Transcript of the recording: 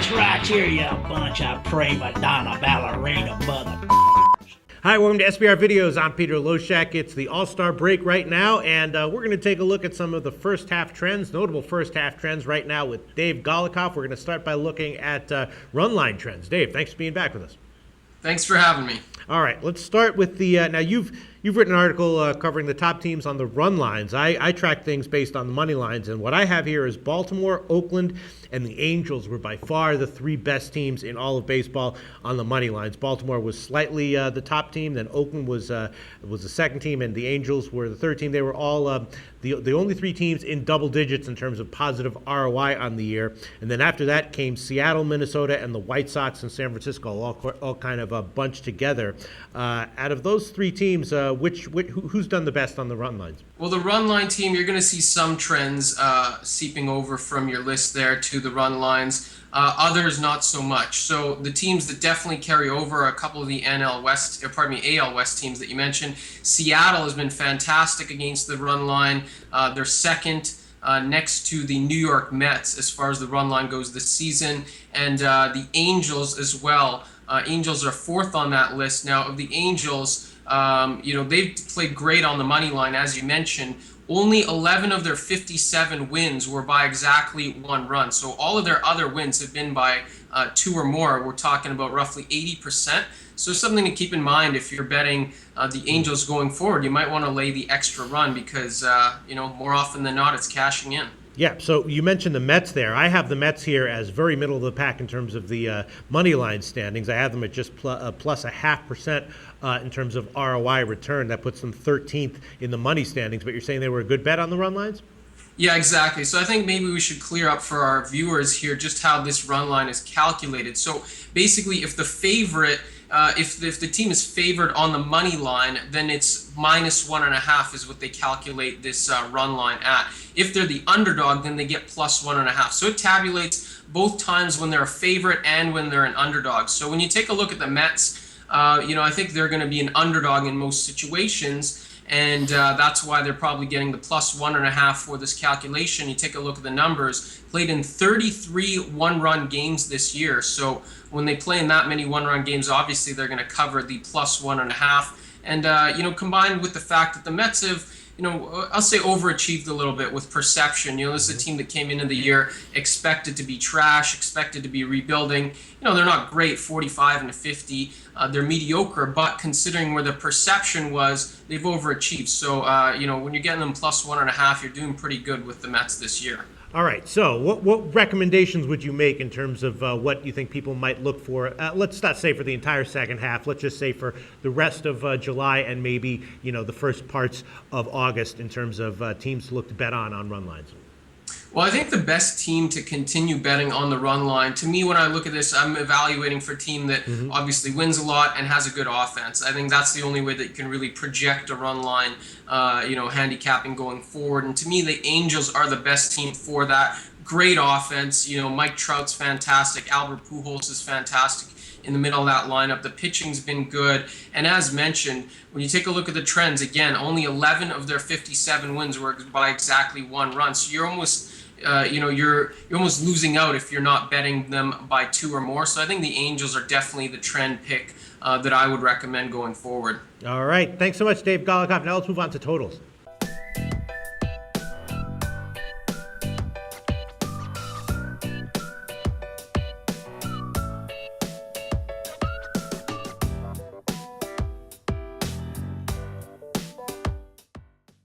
this right here, you bunch of prima donna ballerina mother. Hi, welcome to SBR Videos. I'm Peter Loshak. It's the All-Star break right now, and we're going to take a look at some of the first half trends, notable first half trends right now with Dave Golikoff. We're going to start by looking at run line trends. Dave, thanks for being back with us. Thanks for having me. All right, let's start with the now you've written an article covering the top teams on the run lines. I track things based on the money lines, and what I have here is Baltimore, Oakland, and the Angels were by far the three best teams in all of baseball on the money lines. Baltimore was slightly the top team, then Oakland was the second team, and the Angels were the third team. They were all the only three teams in double digits in terms of positive ROI on the year. And then after that came Seattle, Minnesota, and the White Sox and San Francisco, all kind of bunched together. Out of those three teams, who's done the best on the run lines? Well, the run line team, you're going to see some trends seeping over from your list there to the run lines. Others not so much. So the teams that definitely carry over are a couple of the AL West teams that you mentioned. Seattle has been fantastic against the run line. They're second next to the New York Mets as far as the run line goes this season, and the Angels as well. Angels are fourth on that list. Now, of the Angels, they've played great on the money line, as you mentioned. Only 11 of their 57 wins were by exactly one run. So all of their other wins have been by two or more. We're talking about roughly 80%. So something to keep in mind if you're betting the Angels going forward. You might want to lay the extra run because, more often than not, it's cashing in. Yeah, so you mentioned the Mets there. I have the Mets here as very middle of the pack in terms of the money line standings. I have them at just plus 0.5% in terms of ROI return. That puts them 13th in the money standings, but you're saying they were a good bet on the run lines? Yeah, exactly. So I think maybe we should clear up for our viewers here just how this run line is calculated. So basically, if the favorite if the team is favored on the money line, then it's minus 1.5 is what they calculate this run line at. If they're the underdog, then they get plus 1.5. So it tabulates both times when they're a favorite and when they're an underdog. So when you take a look at the Mets, I think they're going to be an underdog in most situations. And that's why they're probably getting the plus 1.5 for this calculation. You take a look at the numbers, played in 33 one-run games this year. So when they play in that many one-run games, obviously they're going to cover the plus 1.5. And, combined with the fact that the Mets have, I'll say overachieved a little bit with perception. This is a team that came into the year expected to be trash, expected to be rebuilding. They're not great, 45-50. They're mediocre, but considering where the perception was, they've overachieved. So, when you're getting them plus 1.5, you're doing pretty good with the Mets this year. All right, so what recommendations would you make in terms of what you think people might look for? Let's not say for the entire second half. Let's just say for the rest of July and maybe, the first parts of August in terms of teams to look to bet on run lines. Well, I think the best team to continue betting on the run line, to me, when I look at this, I'm evaluating for a team that obviously wins a lot and has a good offense. I think that's the only way that you can really project a run line, handicapping going forward. And to me, the Angels are the best team for that. Great offense. Mike Trout's fantastic. Albert Pujols is fantastic in the middle of that lineup. The pitching's been good. And as mentioned, when you take a look at the trends, again, only 11 of their 57 wins were by exactly one run. So you're almost you're almost losing out if you're not betting them by two or more. So I think the Angels are definitely the trend pick that I would recommend going forward. All right. Thanks so much, Dave Golikoff. Now let's move on to totals.